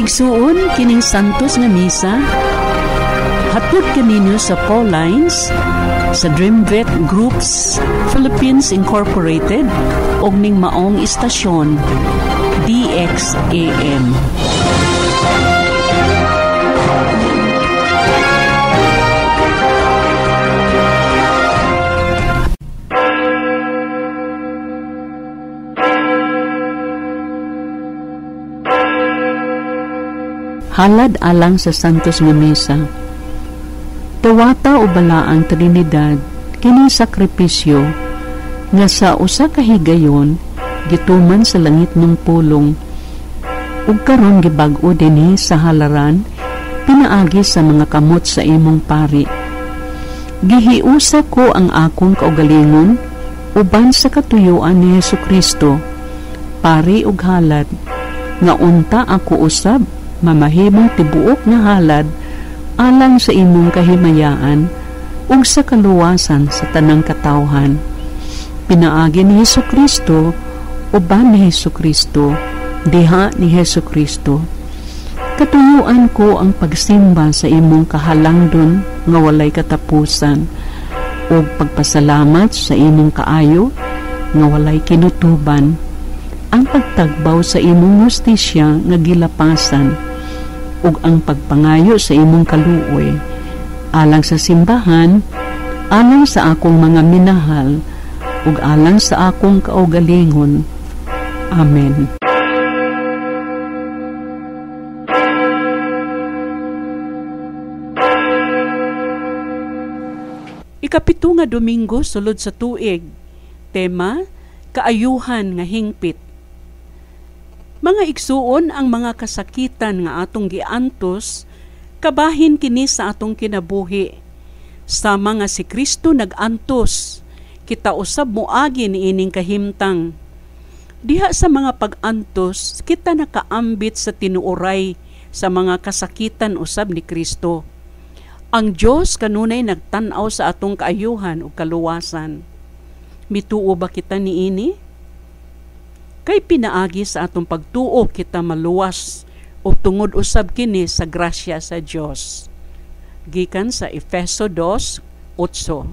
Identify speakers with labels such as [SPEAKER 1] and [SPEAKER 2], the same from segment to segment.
[SPEAKER 1] Igsuon kining santos nga misa, hatod kaninyo sa Pauline's sa Dreamvet Groups Philippines Incorporated og ning maong istasyon DXAM. Halad alang sa santos nga misa. Tawata o balaang Trinidad kini sakripisyo nga sa usa ka higayon gituman sa langit ng pulong ug karon gibag-o dinhi sa halaran pinaagi sa mga kamot sa imong pari. Gihiusa ko ang akong kaugalingon uban sa katuyuan ni Hesukristo, pari ug halad nga unta ako usab mamahimong tibuok nga halad alang sa imong kahimayaan ug sa kaluwasan sa tanang katawhan. Pinaagi ni Hesukristo uban ni Hesukristo, diha ni Hesukristo. Katuyuan ko ang pagsimba sa imong kahalangdon nga walay katapusan ug pagpasalamat sa imong kaayo nga walay kinutuban, ang pagtagbaw sa imong hustisya nga gilapasan ug ang pagpangayo sa imong kaluoy alang sa simbahan, alang sa akong mga minahal ug alang sa akong kaugalingon. Amen. Ikapito nga Domingo sulod sa tuig. Tema: kaayuhan nga hingpit. Mga igsuon, ang mga kasakitan nga atong giantos kabahin kini sa atong kinabuhi. Sama nga si Kristo nagantos, kita usab moagi niining kahimtang. Diha sa mga pag-antos, kita nakaambit sa tinuoray sa mga kasakitan usab ni Kristo. Ang Dios kanunay nagtan-aw sa atong kaayuhan ug kaluwasan. Mituo ba kita niini? Kay pinaagi sa atong pagtuo kita maluwas o tungod usab kini sa grasya sa Dios. Gikan sa Efeso 2:8.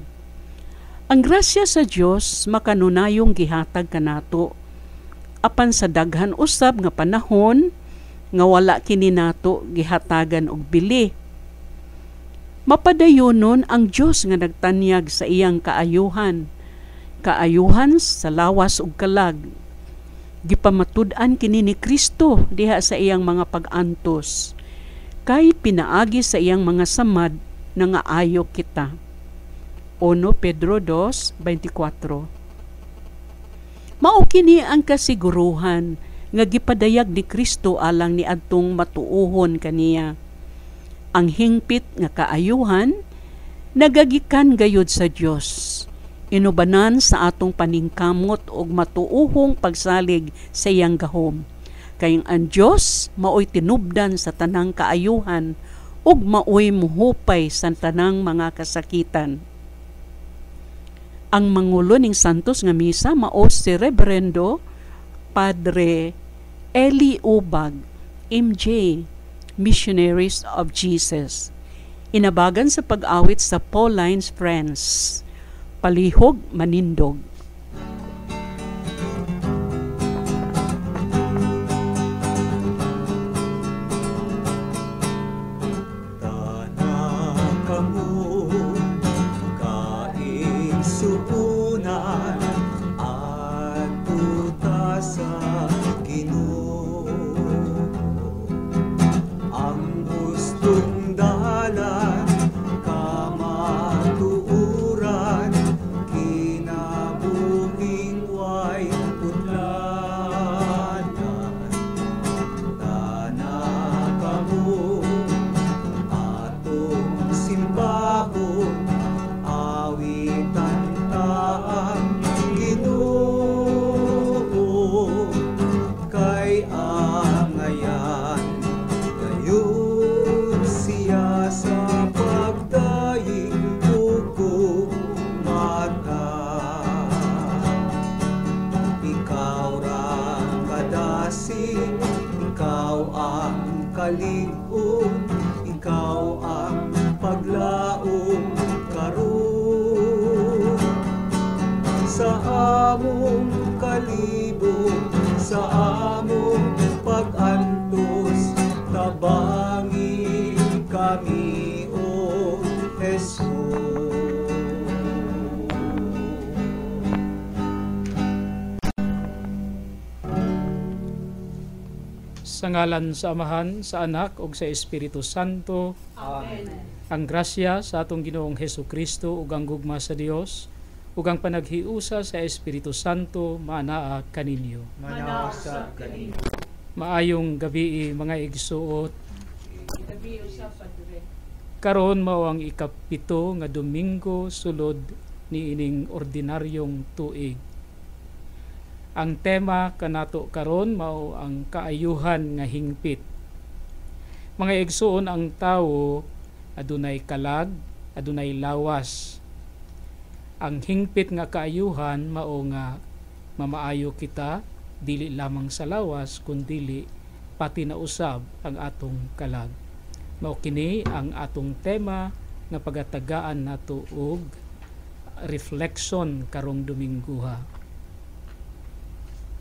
[SPEAKER 1] Ang grasya sa Dios makanunayong gihatag kanato apan sa daghan usab nga panahon nga wala kini nato gihatagan og bili. Mapadayonon ang Dios nga nagtanyag sa iyang kaayuhan sa lawas ug kalag. Gipamatud-an kini ni Kristo diha sa iyang mga pag-antos, kay pinaagi sa iyang mga samad na nga ayo kita. 1 Pedro 2:24. Mao kini ang kasiguruhan nga gipadayag ni Kristo alang ni adtong matuuhon kaniya. Ang hingpit nga kaayuhan nagagikan gayud sa Dios. Inubanan sa atong paningkamot og matuuhong pagsalig sa iyang gahom. Kayong ang Dios maoy tinubdan sa tanang kaayuhan ug maoy muhupay sa tanang mga kasakitan. Ang mangulo ning santos nga misa mao si Reverendo Padre Eli Ubag, MJ, Missionaries of Jesus. Inabagan sa pag-awit sa Pauline's Friends. Palihog manindog.
[SPEAKER 2] among kalibog, sa among pag-antos, tabangin kami, O Jesus.
[SPEAKER 3] Sa ngalan sa Amahan, sa Anak, ug sa Espiritu Santo.
[SPEAKER 2] Amen.
[SPEAKER 3] Ang grasya sa atong Ginoong Hesukristo ug ang gugma sa Dios ug ang panaghiusa sa Espiritu Santo maanaa kaninyo.
[SPEAKER 2] Manaw sa kanino.
[SPEAKER 3] Maayong gabi mga igsuot. Karon mao ang ikapito nga Domingo sulod ni ining ordinaryong tuig. Ang tema kanato karon mao ang kaayuhan nga hingpit. Mga igsuon, ang tawo adunay kalag, adunay lawas. Ang hingpit nga kaayuhan mao nga mamaayo kita dili lamang sa lawas kundi pati na usab ang atong kalag. Mao kini ang atong tema nga pagatagaan nato og reflection karong Domingguha.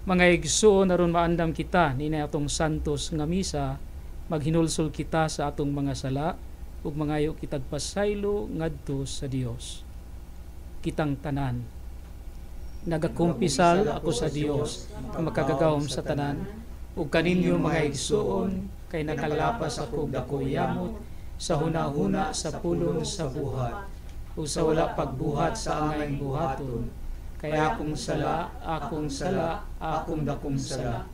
[SPEAKER 3] Mga igsuon, aron maandam kita ni atong santos nga misa, maghinulsol kita sa atong mga sala ug mangayo kitag pasaylo ngadto sa Dios. Kitang tanan, nagakumpisal ako sa Dios nga makagagawom sa tanan, ug kaninyo mga igsuon kay nakalapas ako dako yamot sa hunahuna sa pulong sa buhat, ug sa wala pagbuhat sa angay buhaton, kaya akong sala, akong dakong sala.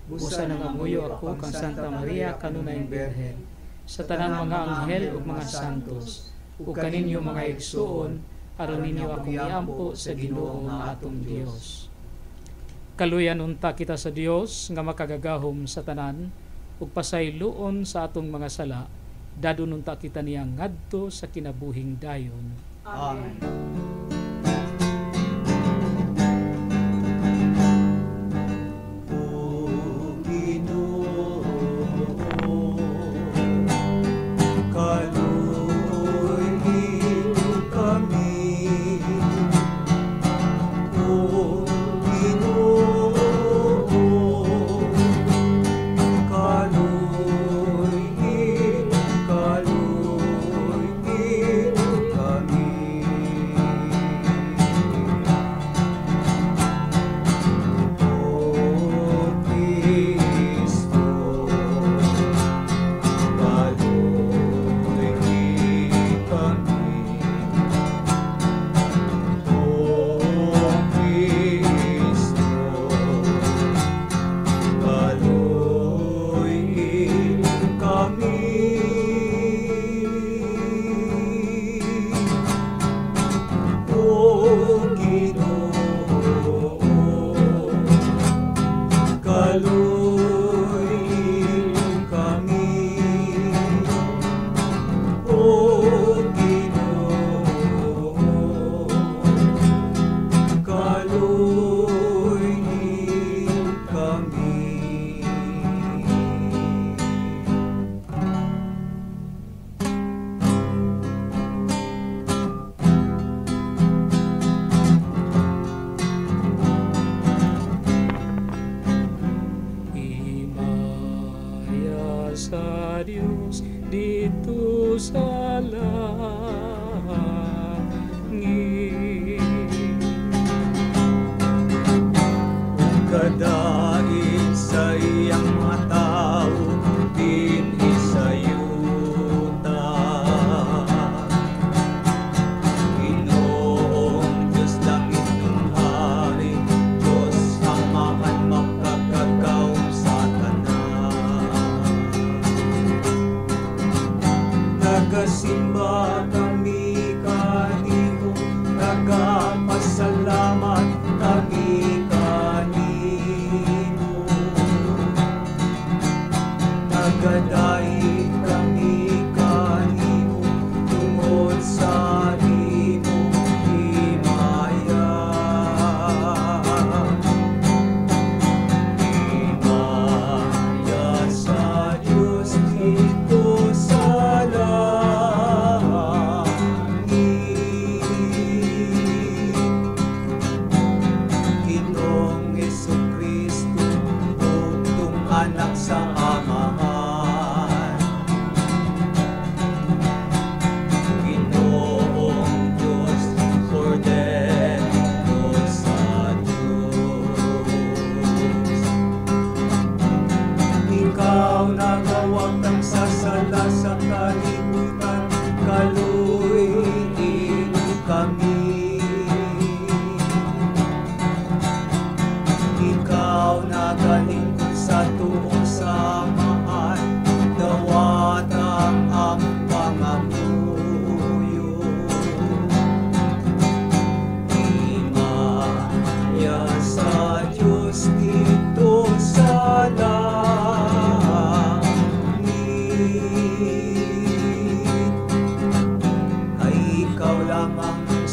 [SPEAKER 3] Busa nangamuyo ako kang Santa Maria kanunay Birhen, sa tanang mga anghel ug mga santos, ug kaninyo mga igsuon, aron ninyo akong iampo sa Ginoo nga atong Dios. Kaluyan unta kita sa Dios nga makagagahom sa tanan, ug pasayloon sa atong mga sala, dadon unta kita niya ngadto sa kinabuhing dayon.
[SPEAKER 2] Amen.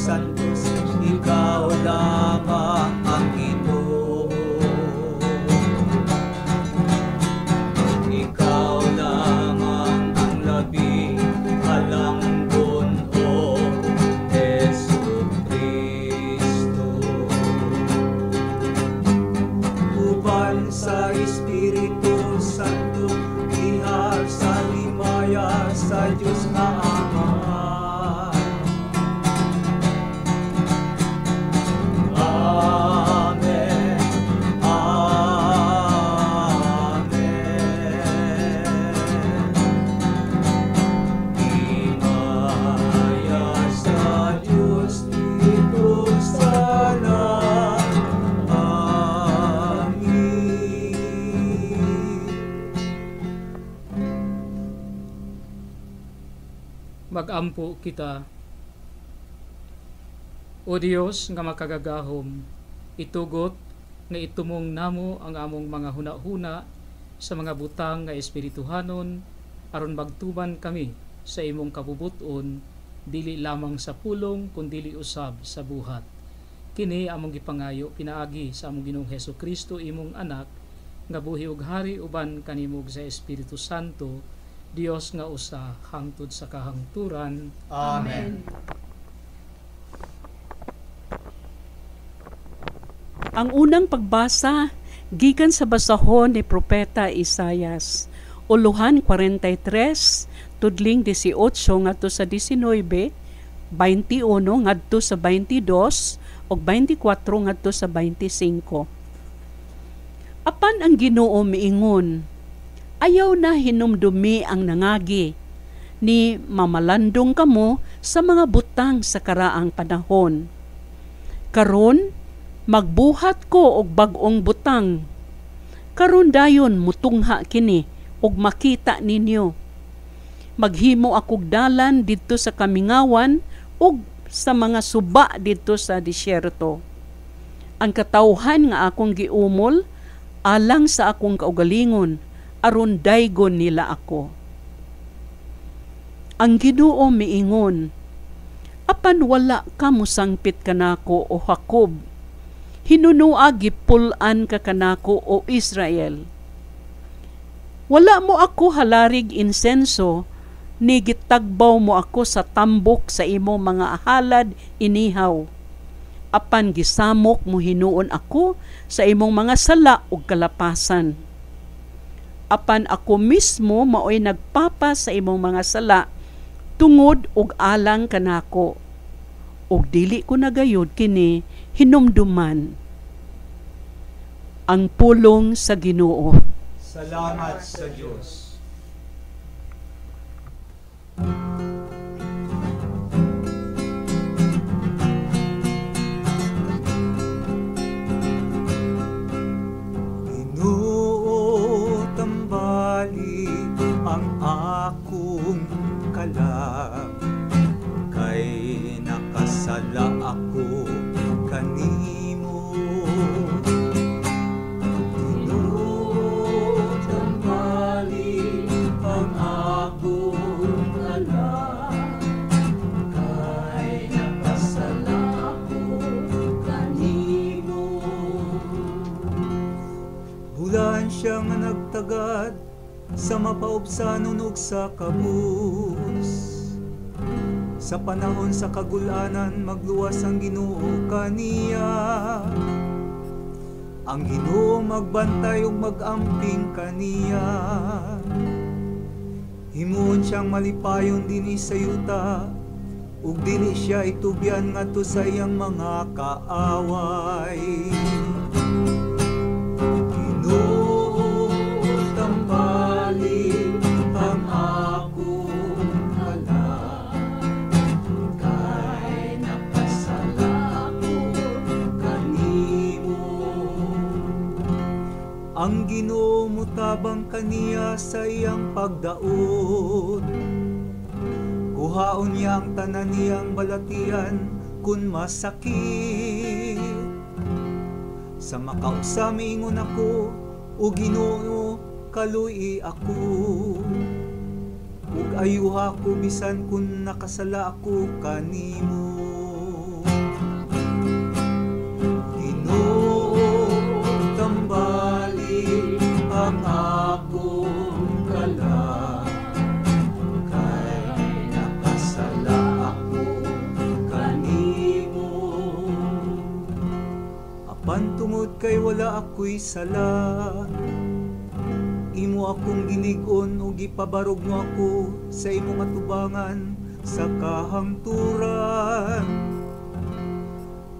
[SPEAKER 2] Santos, ikaw lamang ang Ginoo. Ikaw lamang ang labing halanggon, o Jesucristo. Uban sa Espiritu Santo, ihar sa limaya sa Diyos na Ama. Amen. Amen. Himaya sa Diyos dito sana.
[SPEAKER 3] Magampo kita. O Dios nga makagagahom, itugot nga itumong namo ang among mga hunahuna sa mga butang nga espirituhanon aron magtuman kami sa imong kabubuton, dili lamang sa pulong kundi usab sa buhat. Kini among gipangayo pinaagi sa among Ginoong Hesukristo, imong anak, nga buhi ug hari uban kanimog sa Espiritu Santo, Dios nga usa hangtod sa kahangturan.
[SPEAKER 2] Amen.
[SPEAKER 1] Ang unang pagbasa gikan sa basahon ni Propeta Isayas, Uluhan 43, tudling 18 ngadto sa 19, 21 ngadto sa 22 ug 24 ngadto sa 25. Apan ang Ginoo miingon, ayaw na hinumdumi ang nangagi, ni mamalandong kamo sa mga butang sa karaang panahon. Karon, magbuhat ko og bag-ong butang. Karon dayon mutungha kini og makita ninyo. Maghimo akog dalan didto sa kamingawan ug sa mga suba didto sa disyerto. Ang katawhan nga akong giumol alang sa akong kaugalingon, aron daygon nila ako. Ang Ginoo miingon, apan wala ka musangpit kanako o Jacob, hinunua gipulan ka kanako o Israel. Wala mo ako halarig insenso, ni gitagbaw mo ako sa tambok sa imo mga halad inihaw. Apan gisamok mo hinuon ako sa imong mga sala ug kalapasan. Apan ako mismo maoy nagpapa sa imong mga sala tungod og alang kanako. Og dili ko nagayod kini hinumduman. Ang pulong sa Ginoo.
[SPEAKER 2] Salamat sa Diyos. Ginoo, tambali ang akong kalag, kay nakasala ako kanimo. Ginoo, tambali ang akong kalag, kay nakasala ako kanimo. Bulan siya nga nagtagad sa mapaubsanon ug sa kabus. Sa panahon sa kagulanan, magluwas ang Ginoo kaniya. Ang Ginoo magbantay ug magamping kaniya. Himuon siyang malipayon dinhi sa yuta, ug dili siya itubyan ngadto sa iyang mga kaaway. Ginoo, tambali ang akong kalag, kay nakasala ako kanimo. Ang Ginoo mutabang kaniya sa iyang pagdaot, kuhaon niya ang tanan niyang balatian kun masakit. Sa makausa miingon ako, o Ginoo, kaluy ako. Ug ayuha ko bisan kun nakasala ako kanimo. Tila ako'y sala, imo akong gilig-on o gipabarog mo ako sa imong atubangan sa kahangturan.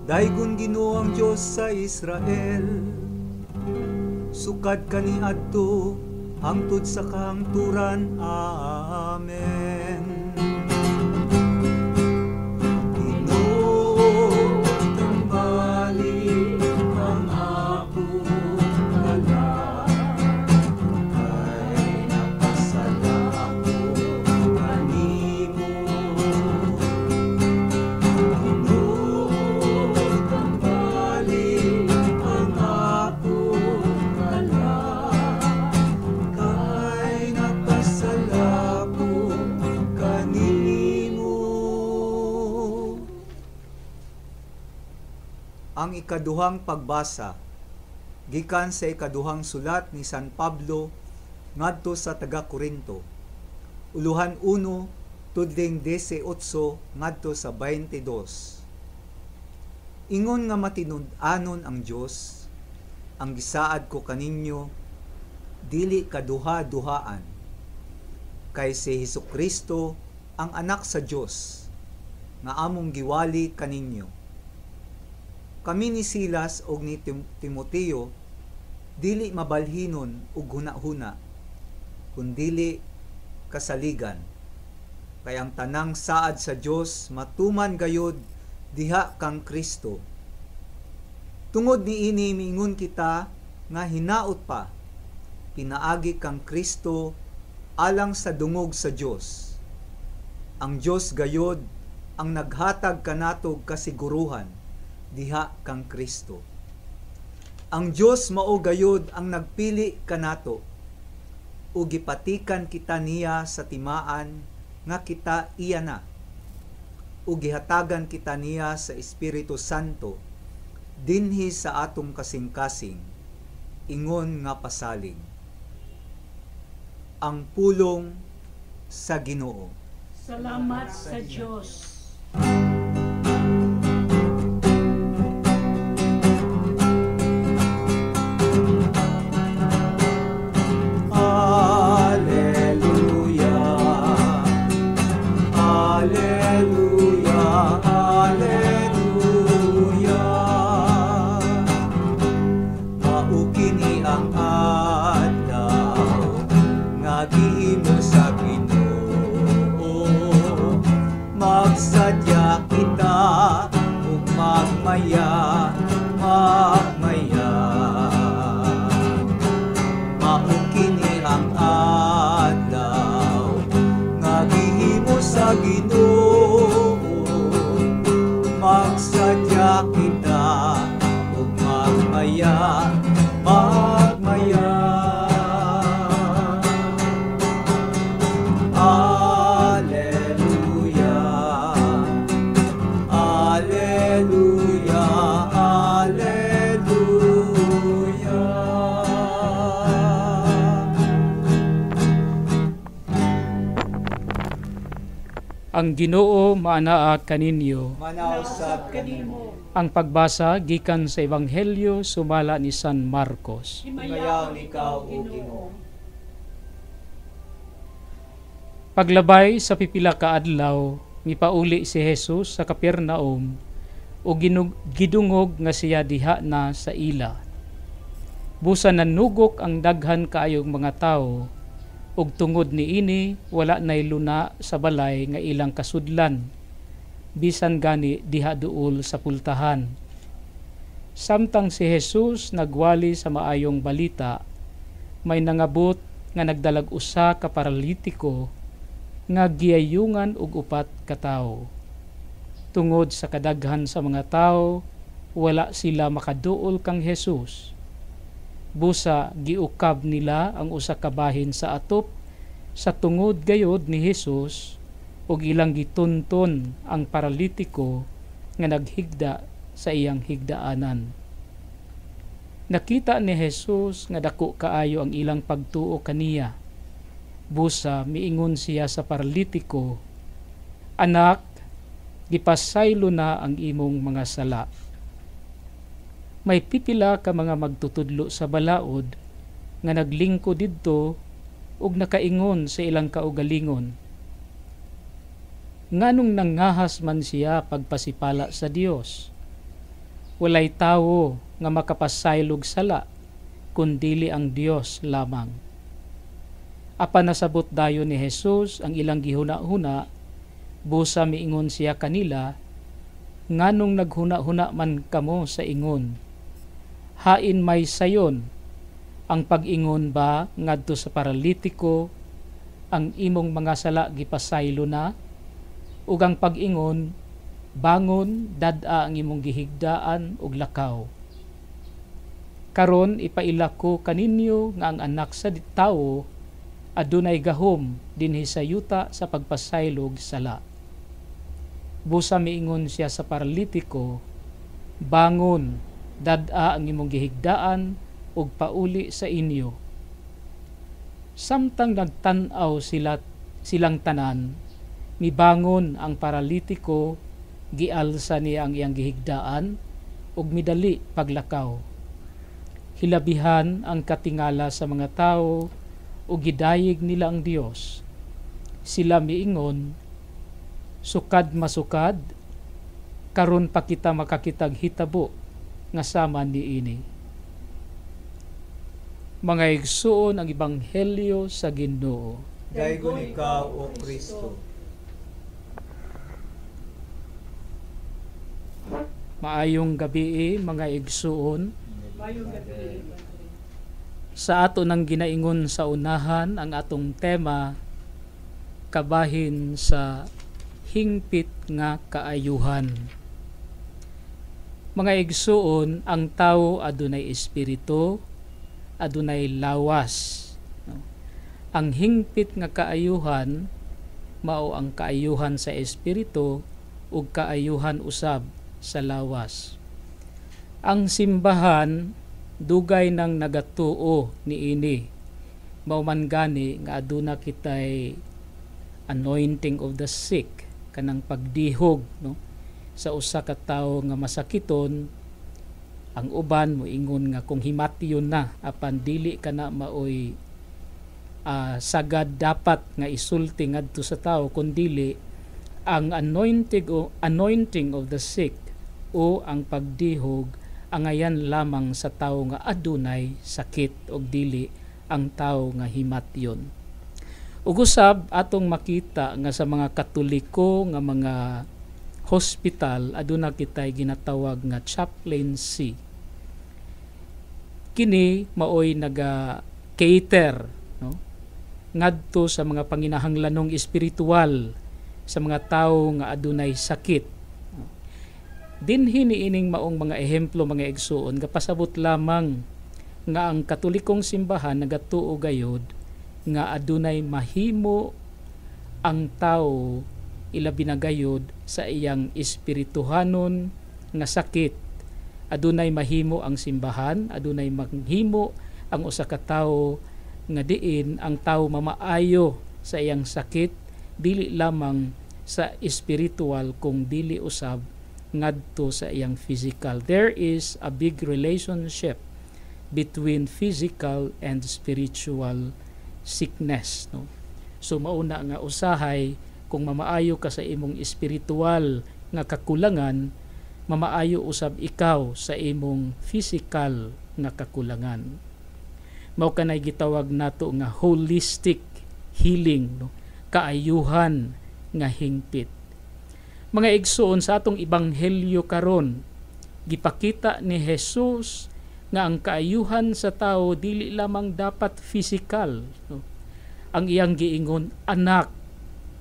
[SPEAKER 2] Daygon Ginoo ang Diyos sa Israel, sukad kaniadto hangtod sa kahangturan. Amen. Ang ikaduhang pagbasa gikan sa ikaduhang sulat ni San Pablo ngadto sa taga-Korinto. Uluhan 1 tudling 18 ngadto sa 22. Ingon nga matinud-anon ang Dios, ang gisaad ko kaninyo dili kaduha-duhaan. Kay si Hesukristo ang anak sa Dios nga among giwali kaninyo. Kami ni Silas o ni Timoteo, dili mabalhinon ug huna-huna, kundili kasaligan. Kay ang tanang saad sa Dios matuman gayod diha kang Kristo. Tungod niini miingon kita nga hinaot pa, pinaagi kang Kristo alang sa dungog sa Dios. Ang Dios gayod ang naghatag kanatog kasiguruhan diha kang Kristo. Ang Dios mao gayud ang nagpili kanato ug gipatikan kita niya sa timaan nga kita iya na, ug gihatagan kita niya sa Espiritu Santo dinhi sa atong kasing-kasing, ingon nga pasalig. Ang pulong sa Ginoo.
[SPEAKER 4] Salamat sa Diyos.
[SPEAKER 2] Magsadya kita ug magmaya, mao kini ang adlaw nga gihimo sa Ginoo. Magsadya kita ug magmaya.
[SPEAKER 3] Ang Ginoo maanaa kaninyo.
[SPEAKER 2] Manausab kanimo.
[SPEAKER 3] Ang pagbasa gikan sa Ebanghelyo sumala ni San Marcos.
[SPEAKER 2] Himayaw ikaw, O Ginoo.
[SPEAKER 3] Paglabay sa pipila ka adlaw, mipauli si Jesus sa Capernaum ug gidungog nga siya diha na sa ila. Busa nanugok ang daghan kaayong mga tawo, ug tungod niini wala nay luna sa balay nga ilang kasudlan, bisan gani diha duol sa pultahan. Samtang si Jesus nagwali sa maayong balita, may nangabot nga nagdalag usa ka paralitiko nga giyayungan og upat ka tawo. Tungod sa kadaghan sa mga tawo, wala sila makaduol kang Jesus. Busa giukab nila ang usa ka bahin sa atop sa tungod gayod ni Jesus ug ilang gitunton ang paralitiko nga naghigda sa iyang higdaanan. Nakita ni Jesus nga dako kaayo ang ilang pagtuo kaniya. Busa miingon siya sa paralitiko, "Anak, gipasaylo na ang imong mga sala." may pipila ka mga magtutudlo sa balaod nga naglingko didto ug nakaingon sa ilang kaugalingon. Nganong nangahas man siya pagpasipala sa Dios? Walay tawo nga makapasaylog sala kundili ang Dios lamang. Apan nasabot dayon ni Jesus ang ilang gihuna-huna, busa miingon siya kanila, nganong naghuna-huna man kamo sa ingon? Hain may sayon, ang pag-ingon ba ngadto sa paralitiko, ang imong mga sala gipasaylo na, ug ang pag-ingon, bangon, dad-a ang imong gihigdaan ug lakaw. Karon ipaila ko kaninyo nga ang anak sa tawo adunay gahom dinhi sa yuta sa pagpasaylog sala. Busa miingon siya sa paralitiko, bangon, dad-a ang imong gihigdaan ug pauli sa inyo. Samtang nagtan-aw silang tanan, mibangon ang paralitiko, gialsa niya ang iyang gihigdaan ug midali paglakaw. Hilabihan ang katingala sa mga tao ug gidayeg nila ang Dios. Sila miingon, sukad masukad, karon pa kita makakitag hitabo nga sama niini. Mga igsuon ang ebanghelyo sa Ginoo.
[SPEAKER 2] Daygon ikaw, O Kristo.
[SPEAKER 3] Maayong gabi mga igsuon. Sa ato nang ginaingon sa unahan ang atong tema, kabahin sa hingpit nga kaayuhan. Mga igsuon, ang tao adunay espiritu, adunay lawas. Ang hingpit nga kaayuhan mao ang kaayuhan sa espiritu ug kaayuhan usab sa lawas. Ang simbahan dugay nang nagatuo niini. Mao man gani nga aduna kitay anointing of the sick, kanang pagdihog no sa usa ka tawo nga masakiton. Ang uban moingon nga kung himation na apan dili kana maoy sagad dapat nga isulti ngadto sa tawo kundili ang anointing of the sick o ang pagdihog angayan lamang sa tawo nga adunay sakit og dili ang tawo nga himatyon. Ug usab atong makita nga sa mga Katoliko nga mga hospital aduna kitay ginatawag nga chaplaincy. Kini maoy naga-cater no ngadto sa mga panginahanglanong espiritual sa mga tawo nga adunay sakit. Dinhi niining maong mga ehemplo mga igsuon gapasabot lamang nga ang Katolikong simbahan nagatuo gayod nga adunay mahimo ang tawo ilabi na gayod sa iyang espirituhanon nga sakit. Adunay mahimo ang simbahan, adunay mahimo ang usa ka tawo nga diin ang tawo mamaayo sa iyang sakit dili lamang sa espiritual kung dili usab ngadto sa iyang physical. There is a big relationship between physical and spiritual sickness no. So mauna nga usahay kung mamaayo ka sa imong espiritual nga kakulangan, mamaayo usab ikaw sa imong physical nga kakulangan. Mao kanay gitawag nato nga holistic healing no, kaayuhan nga hingpit. Mga igsuon sa atong ebanghelyo karon, gipakita ni Jesus nga ang kaayuhan sa tao dili lamang dapat physical no. Ang iyang giingon, anak,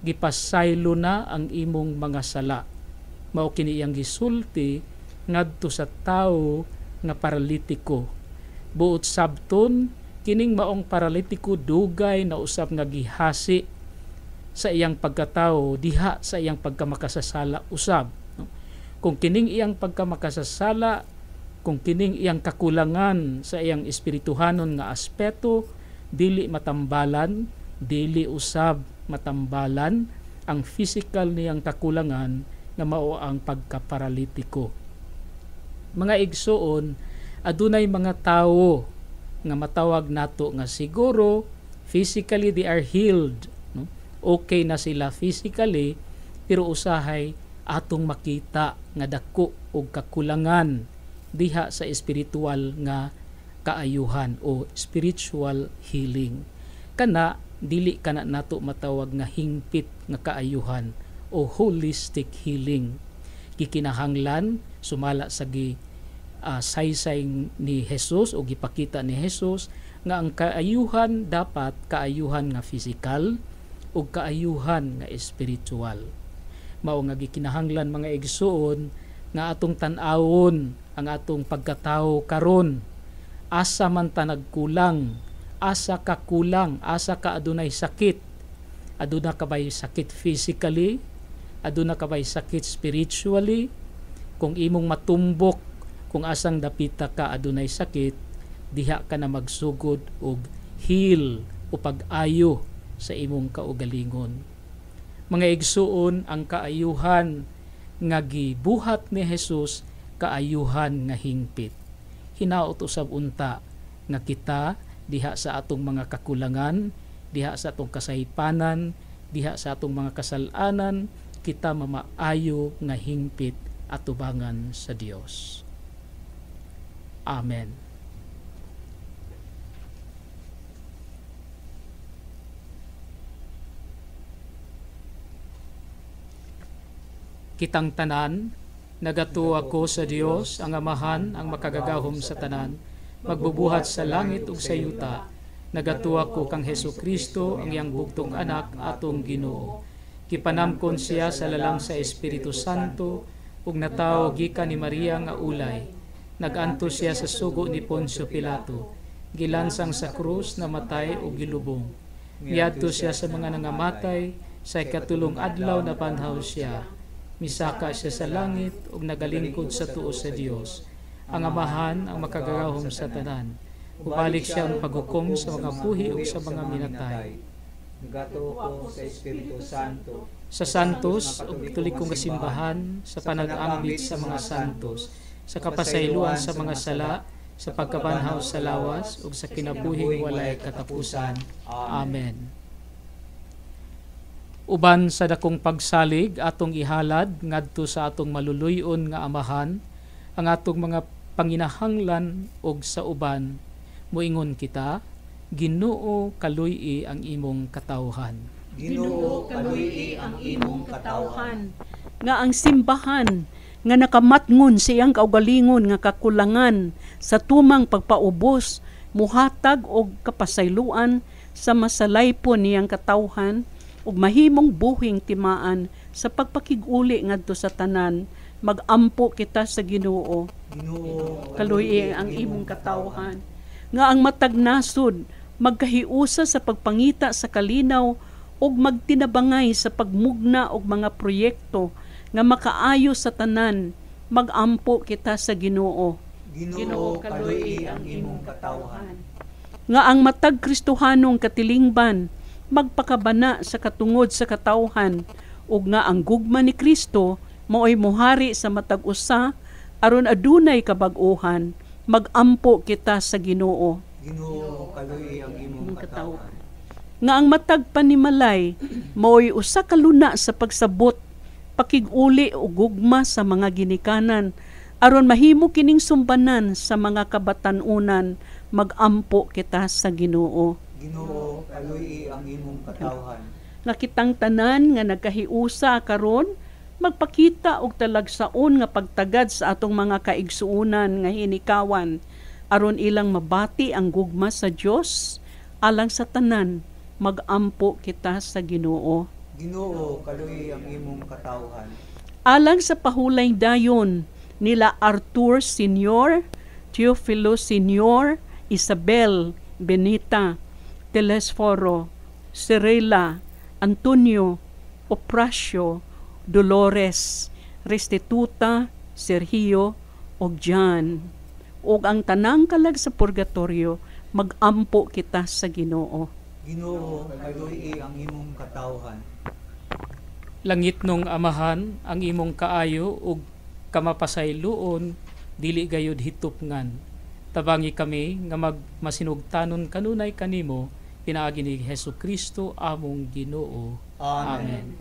[SPEAKER 3] gipasaylo na ang imong mga sala. Mao kini iyang gisulti ngadto sa tawo nga paralitiko. Buot sabton kining maong paralitiko dugay na usab nga gihasi sa iyang pagkatao diha sa iyang pagkamakasasala usab no? Kung kining iyang pagkamakasasala, kung kining iyang kakulangan sa iyang espirituhanon nga aspeto dili matambalan, dili usab matambalan ang physical niyang kakulangan nga mao ang pagkaparalitiko. Mga igsuon, adunay mga tawo nga matawag nato nga siguro physically they are healed, no? Okay na sila physically, pero usahay atong makita nga dako og kakulangan diha sa espiritual nga kaayuhan o spiritual healing. Kana dili kana nato matawag nga hingpit nga kaayuhan o holistic healing. Gikinahanglan sumala sa saysay ni Jesus o gipakita ni Jesus nga ang kaayuhan dapat kaayuhan nga physical o kaayuhan nga spiritual. Mao nga gikinahanglan mga igsoon nga atong tan-awon ang atong pagkatao karon. Asa man ta nagkulang, asa ka kulang, asa ka adunay sakit. Aduna ka bay sakit physically, aduna ka bay sakit spiritually. Kung imong matumbok kung asang dapita ka adunay sakit, diha ka na magsugod og heal o pag-ayo sa imong kaugalingon. Mga igsuon, ang kaayuhan nga gibuhat ni Jesus, kaayuhan nga hingpit. Hinaot usab unta nga kita diha sa atong mga kakulangan, diha sa atong kasaypanan, diha sa atong mga kasalanan, kita mamaayo nga hingpit atubangan sa Dios. Amen. Kitang tanan, nagato ako sa Dios, ang Amahan, ang makagagahom sa tanan, magbubuhat sa langit ug sa yuta. Nagato ako kang Hesukristo, ang iyang bugtong anak, atong Ginoo. Kipanamkon siya sa lalang sa Espiritu Santo, ug natawo gikan ni Maria nga ulay. Naganto siya sa sugo ni Poncio Pilato, gilansang sa krus, namatay o gilubong. Miadto siya sa mga nangamatay, sa ikatulong adlaw na banhaw siya. Misaka siya sa langit ug nagalingkod sa tuo sa Dios, ang Amahan, ang makagagahom sa tanan. Ubalik siya ang paghukom sa mga buhi ug sa mga minatay.
[SPEAKER 2] Gato ko sa Espiritu Santo,
[SPEAKER 3] Sa santos ug tulikong kasimbahan, sa panag-ambit sa mga santos, sa kapasayloan sa mga sala, sa pagkabanhaw sa lawas ug sa kinabuhing walay katapusan. Amen. Uban sa dakong pagsalig atong ihalad ngadto sa atong maluluyon nga Amahan, ang atong mga panginahanglan ug sa uban moingon kita, Ginoo kaluy-i ang imong katawhan.
[SPEAKER 4] Ginoo kaluy-i ang imong katawhan. Nga ang simbahan nga nakamatngon sa iyang kaugalingon nga kakulangan sa tumang pagpaubos, muhatag og kapasayloan sa masalaypon niyang katawhan ug mahimong buhing timaan sa pagpakig-uli ngadto sa tanan. Magampo kita sa Ginoo.
[SPEAKER 2] Ginoo
[SPEAKER 4] Kaluy-i ang imong katawhan. Nga ang matag nasod magkahiusa sa pagpangita sa kalinaw ug magtinabangay sa pagmugna og mga proyekto nga makaayo sa tanan. Magampo kita sa Ginoo.
[SPEAKER 2] Ginoo kaluy-i ang imong katawhan.
[SPEAKER 4] Nga ang matag Kristohanong katilingban magpakabana sa katungod sa katawhan ug nga ang gugma ni Kristo maoy mohari sa matag usa aron adunay kabag-ohan. Magampo kita sa Ginoo.
[SPEAKER 2] Ginoo kaluy-i ang imong katawhan.
[SPEAKER 4] Nga ang matag panimalay maoy usa ka luna sa pagsabot, pakig-uli o gugma sa mga ginikanan aron mahimo kining sumbanan sa mga kabatan-unan. Magampo kita sa Ginoo.
[SPEAKER 2] Ginoo kaluy-i ang imong katawhan.
[SPEAKER 4] Nga kitang tanan nga nagkahiusa karon magpakita og talagsaon nga pagtagad sa atong mga kaigsuonan nga hinikawan aron ilang mabati ang gugma sa Dios alang sa tanan. Magampo kita sa Ginoo.
[SPEAKER 2] Ginoo kaluy-i ang imong katawhan.
[SPEAKER 4] Alang sa pahulay dayon nila Arthur Sr., Teofilo Sr., Isabel, Benita, Telesforo, Cirela, Antonio, Opracio, Dolores, Restituta, Sergio, og John. Og ang tanang kalag sa purgatorio, magampo kita sa Ginoo.
[SPEAKER 2] Ginoo kaluy-i ang imong katawhan.
[SPEAKER 3] Langit nung Amahan, ang imong kaayo ug kamapasayloon dili gayud hitupngan. Tabangi kami nga masinugtanon kanunay kanimo pinaagi ni Hesukristo among Ginoo. Amen.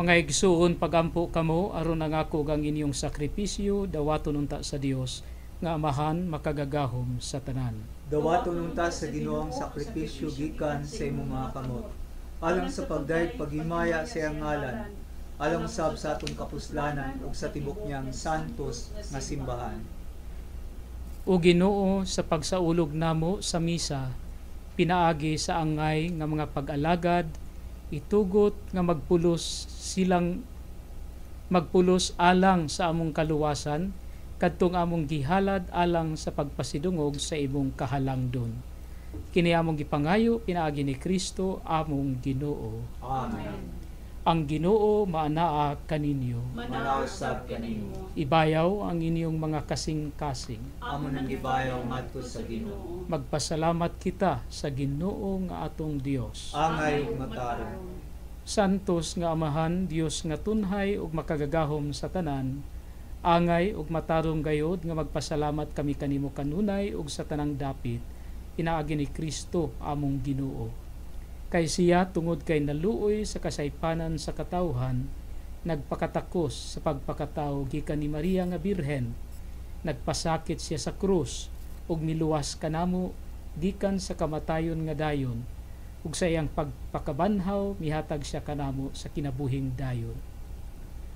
[SPEAKER 3] Mga igsuon, pagampo kamo aron nangako ang inyong sakripisyo dawaton unta sa Dios nga Amahan makagagahom sa tanan.
[SPEAKER 2] Dawaton unta sa Ginoong sakripisyo gikan sa imong mga kamot, alang sa pagdayeg paghimaya sa iyang ngalan, alang sab sa atong kapuslanan ug sa tibok niyang santos nga simbahan.
[SPEAKER 3] O Ginoo, sa pagsaulog namo sa misa, pinaagi sa angay nga mga pag-alagad, itugot nga magpulos alang sa among kaluwasan, kadtong among gihalad alang sa pagpasidungog sa imong kahalangdon. Kini among gipangayo pinaagi ni Kristo among Ginoo.
[SPEAKER 2] Amen.
[SPEAKER 3] Ang Ginoo maanaa kaninyo.
[SPEAKER 2] Manausab kanimo.
[SPEAKER 3] Ibayaw ang inyong mga kasing-kasing.
[SPEAKER 2] Amo nang gibayaw ngadto sa Ginoo.
[SPEAKER 3] Magpasalamat kita sa Ginoo nga atong Dios.
[SPEAKER 2] Angay ug matarong.
[SPEAKER 3] Santos nga Amahan, Dios nga tunhay ug makagagahom sa tanan, angay ug matarong gayod nga magpasalamat kami kanimo kanunay ug sa tanang dapit, inaagi ni Kristo among Ginoo. Kay siya tungod kay naluoy sa kasaypanan sa katawhan, nagpakatakos sa pagpakatao gikan ni Maria nga Birhen, nagpasakit siya sa krus ug miluwas kanamo gikan sa kamatayon nga dayon, ug sa iyang pagpakabanhaw mihatag siya kanamo sa kinabuhing dayon.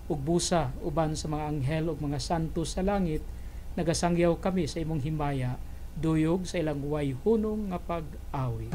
[SPEAKER 3] Ug busa uban sa mga anghel ug mga santo sa langit, nagasangyaw kami sa imong himaya, duyog sa ilang wayhunong nga pag-awi.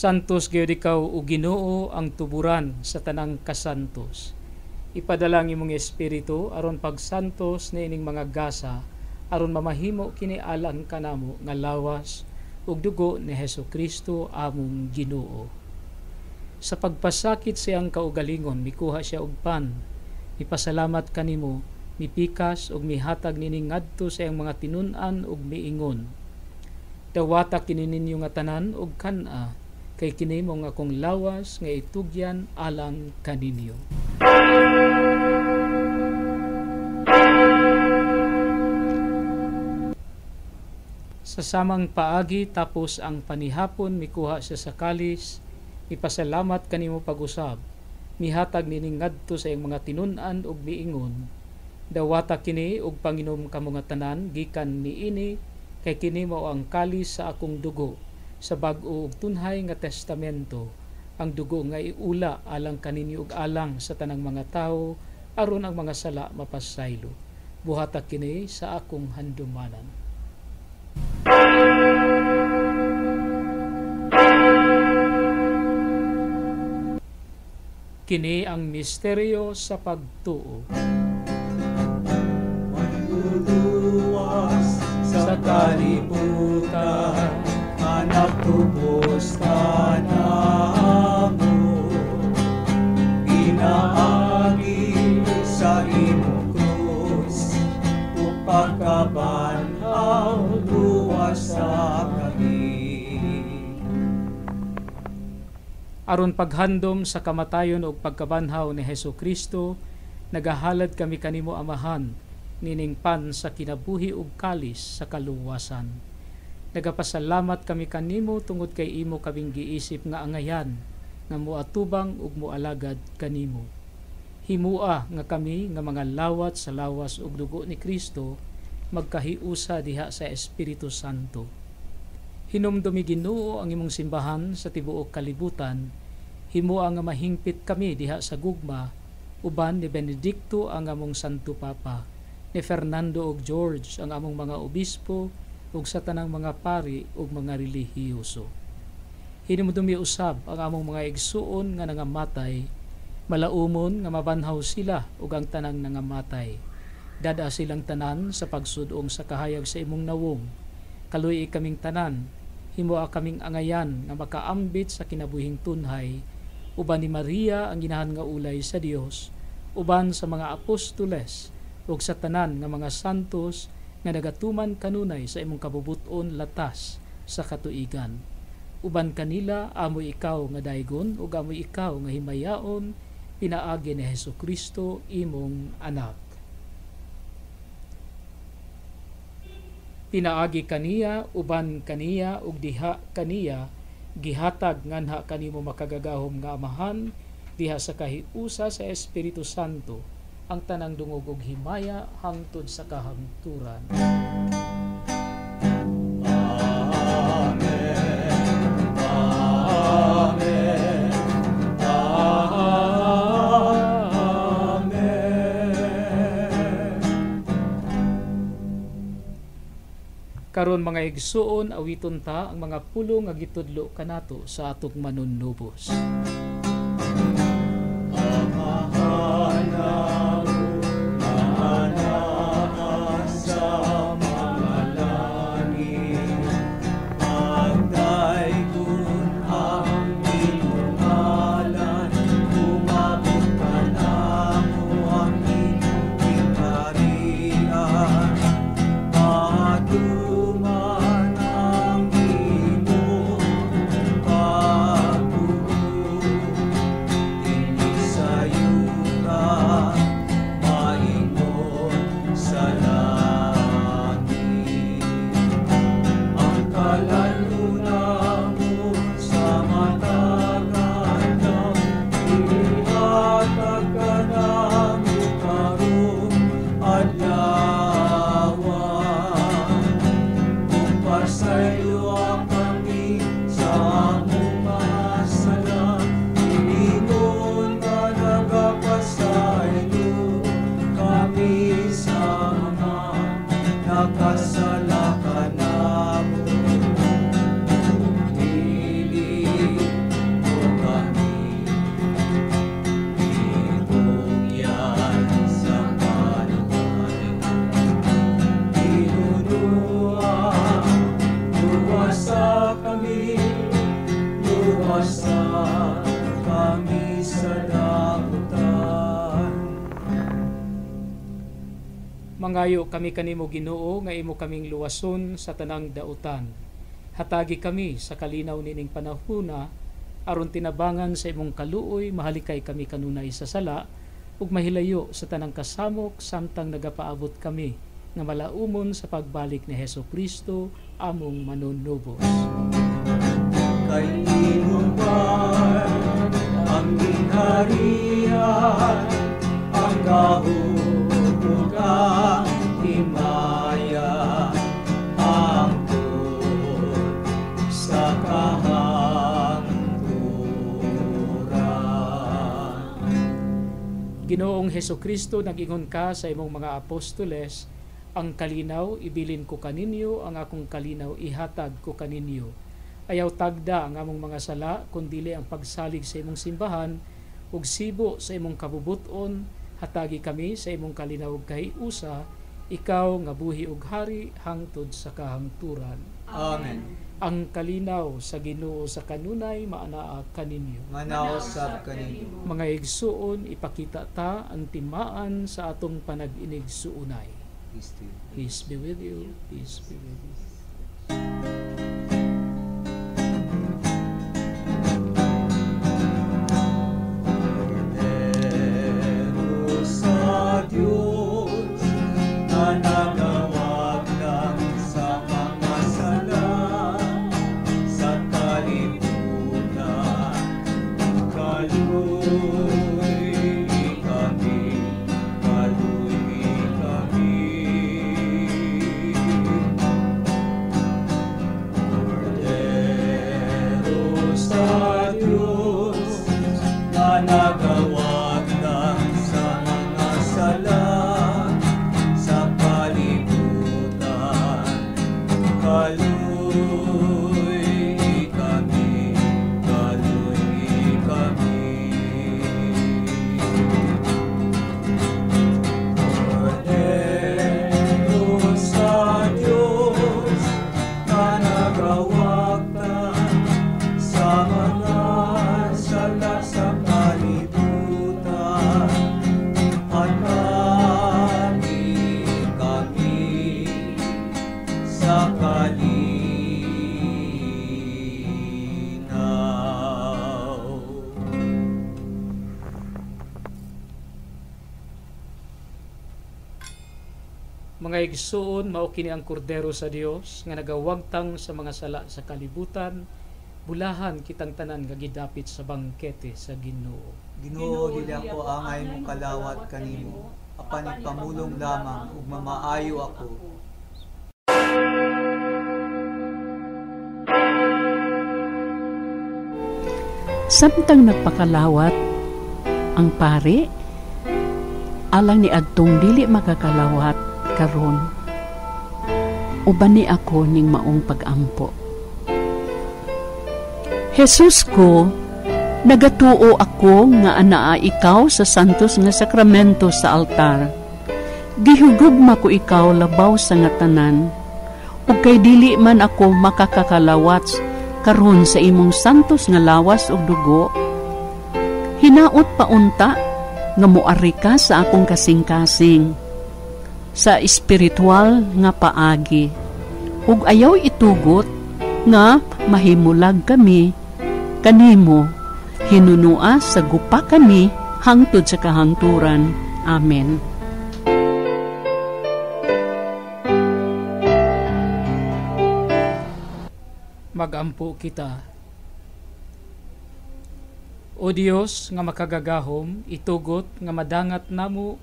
[SPEAKER 3] Santos gayud ikaw o Ginoo ang tuburan sa tanang kasantos. Ipadalang imong espiritu aron pagsantos na ining mga gasa aron mamahimo kini alang kanamo nga lawas ug dugo ni Hesukristo among Ginoo. Sa pagpasakit siyang kaugalingon, mikuha siya og pan, mipasalamat kanimo, mipikas ug mihatag nini ngadto sa iyang mga tinun-an ug miingon, dawata kini ninyo nga tanan og kan-a, kay kini mo nga akong lawas nga itugyan alang kaninyo. Sa samang paagi tapos ang panihapon, mikuha siya sa kalis, ipasalamat kanimo pag-usab, mihatag nini ngadto sa iyang mga tinun-an ug miingon, dawata kini og panginom kamo nga tanan gikan niini, kay kini mao ang kalis sa akong dugo sa bag-o ug tunhay nga testamento, ang dugo nga iula alang kaninyo ug alang sa tanang mga tawo aron ang mga sala mapasaylo. Buhata kini sa akong handumanan. Kini ang misteryo sa pagtuo.
[SPEAKER 2] Magduduwas sa kalibutan, anak tubos ka namo, inaagi sa imong krus, upagkabanhaw luwas sa kami.
[SPEAKER 3] Aron paghandom sa kamatayon ug pagkabanhaw ni Hesukristo, nagahalad kami kanimo Amahan, nining pan sa kinabuhi ug kalis sa kaluwasan. Nagapasalamat kami kanimo tungod kay imo kaming giisip nga angayan, nga moatubang ug moalagad kanimo. Himua nga kami nga mga lawat sa lawas ug dugo ni Kristo, magkahiusa diha sa Espiritu Santo. Hinumdumi Ginoo ang imong simbahan sa tibuok kalibutan, himua nga mahingpit kami diha sa gugma, uban ni Benedicto ang among Santo Papa, ni Fernando ug George ang among mga obispo ug sa tanang mga pari ug mga relihiyoso. Hinumdumi usab ang among mga igsuon nga nangamatay, malaumon nga mabanhaw sila ug ang tanang nangamatay. Dada silang tanan sa pagsudong sa kahayag sa imong nawong. Kaluy kaming tanan, himoa kaming angayan nga makaambit sa kinabuhing tunhay, uban ni Maria ang ginahan nga ulay sa Dios, uban sa mga apostoles ug sa tanan nga mga santos nga nagatuman kanunay sa imong kabubuton latas sa katuigan. Uban kanila amoy ikaw nga daygon ug amoy ikaw nga himayaon, pinaagi ni Hesukristo imong anak. Pinaagi kaniya, uban kaniya ug diha kaniya, gihatag nganha kanimo makagagahom nga Amahan, diha sa kahiusa sa Espiritu Santo, ang tanang dungog ug himaya hangtod sa kahangturan. Karon mga igsuon, awiton ta ang mga pulong nga gitudlo kanato sa atong manunubos. Mangayo kami kanimo Ginoo nga imo kaming luwason sa tanang dautan. Hatagi kami sa kalinaw nining panahuna aron tinabangan sa imong kaluoy mahalikay kami kanunay sa sala ug mahilayo sa tanang kasamok samtang nagapaabot kami nga malaumon sa pagbalik ni Hesukristo among manunubos.
[SPEAKER 2] Kay imong ban ang gingharian, ang kahugog ang himaya, ang tun sa kahangturan.
[SPEAKER 3] Ginoong Hesukristo, nag-ingon ka sa imong mga apostoles, ang kalinaw ibilin ko kaninyo, ang akong kalinaw ihatag ko kaninyo. Ayaw tagda ang among mga sala, kundili ang pagsalig sa imong simbahan, ug sibo sa imong kabubuton, hatagi kami sa imong kalinaw kahiusa, ikaw nga buhi ug hari hangtod sa kahangturan.
[SPEAKER 2] Amen.
[SPEAKER 3] Ang kalinaw sa Ginoo sa kanunay maanaa kaninyo.
[SPEAKER 2] Manaosab kaninyo.
[SPEAKER 3] Mga igsuon, ipakita ta ang timaan sa atong panag-inigsuunay. Peace be with you. Peace be with you.
[SPEAKER 2] Sa Diyos na nagawag ng sa mga sala, sa kalibutan, kaluy kami, kaluy kami. Cordero sa Diyos na nagawag ng sa mga sala, sa kalibutan, kaluy kami, kaluy kami. Cordero sa Diyos na nagawag ng sa mga sala, sa kalibutan, hatagi kami sa kalinaw.
[SPEAKER 3] Mga igsuon, mao kini ang kordero sa Dios nga nagawagtang sa mga sala sa kalibutan, bulahan kitang tanan nga gidapit sa bangkete sa Ginoo.
[SPEAKER 2] Ginoo, dili ako angay mong kalawat kanimo, apan ipamulong lamang ug mamaayo ako.
[SPEAKER 1] Samtang nagpakalawat ang pari, alang ni adtong dili makakalawat karon, uban ni ako ning maong pag-ampo. Jesus ko, nagatuo ako nga anaa ikaw sa santos nga sakramento sa altar. Gihugugma ko ikaw labaw sa nga tanan, ug kay dili man ako makakakalawat karon sa imong santos nga lawas ug dugo, hinaot paunta nga moari ka sa akong kasing-kasing sa espiritual nga paagi, ug ayaw itugot nga mahimulag kami kanimo, hinunua sa gupa kami hangtod sa kahangturan. Amen.
[SPEAKER 3] Magampo kita. O Dios nga makagagahom, itugot nga madangat namo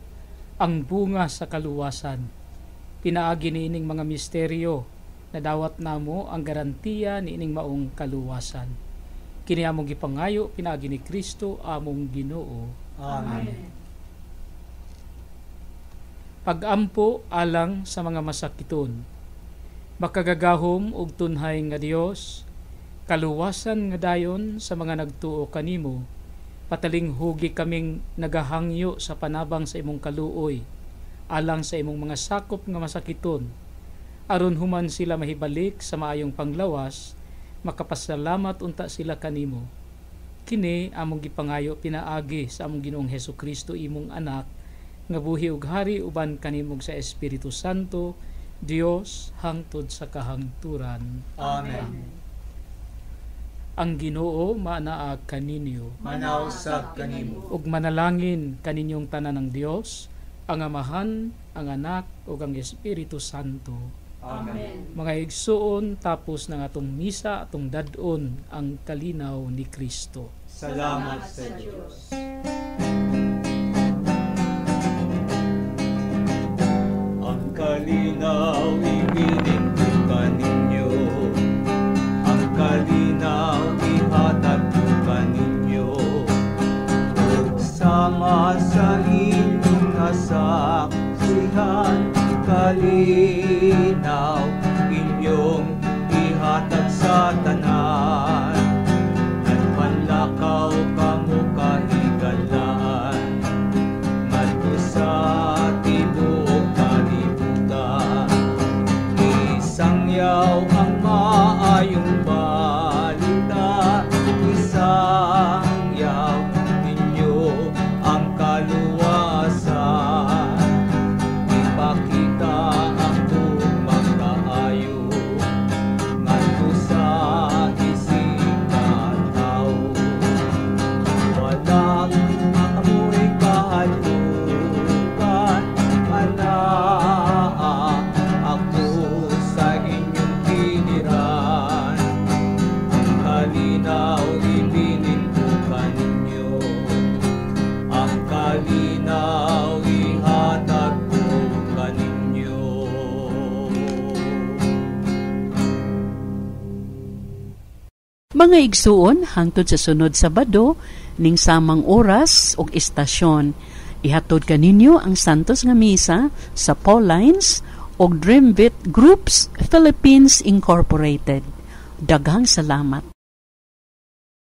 [SPEAKER 3] ang bunga sa kaluwasan. Pinaagi niining mga misteryo na dawat namo ang garantiya niining maong kaluwasan. Kini among gipangayo pinaagi ni Kristo among Ginoo.
[SPEAKER 2] Amen.
[SPEAKER 3] Pagampo alang sa mga masakiton. Makagagahom ug tunhay nga Dios, kaluwasan nga dayon sa mga nagtuo kanimo, pataling hugi kaming nagahangyo sa panabang sa imong kaluoy, alang sa imong mga sakop nga masakiton, aron human sila mahibalik sa maayong panglawas, makapasalamat unta sila kanimo. Kini among gipangayo pinaagi sa among Ginoong Hesukristo imong anak, nga buhi ug hari uban kanimong sa Espiritu Santo, Dios hangtod sa kahangturan.
[SPEAKER 2] Amen.
[SPEAKER 3] Ang Ginoo manaa kaninyo,
[SPEAKER 2] Manausab kanimo,
[SPEAKER 3] ug manalangin kaninyong tanan ng Dios, ang Amahan, ang Anak, ug ang Espiritu Santo.
[SPEAKER 2] Amen.
[SPEAKER 3] Mga igsuon, tapos ng atong misa, atong dadon ang kalinaw ni Kristo.
[SPEAKER 2] Salamat sa Diyos. Ang kalinaw ibinin ko kaninyo, ang kalinaw ihatag ko kaninyo, ug sama sa inyong nasaksihan, kalinaw inyong ihatag sa tanan, at panlakaw kamo kahigalan, ngadto sa tibuok kalibutan, isangyaw ang maayong balita, isangyaw ninyo ang kaluwasan, ipakita ang magkaayo, ngadto sa isipan tao. Walang amoy kahalukan, anaa ako sa inyong piliran. Ang kalinaw ibinin ko kaninyo, ang kalinaw ihatag ko kaninyo.
[SPEAKER 1] Mga igsuon, hangtod sa sunod Sabado, ning samang oras o istasyon, ihatod kaninyo ang Santos nga Misa sa Paulines o Dreambit Groups Philippines Incorporated. Daghang salamat.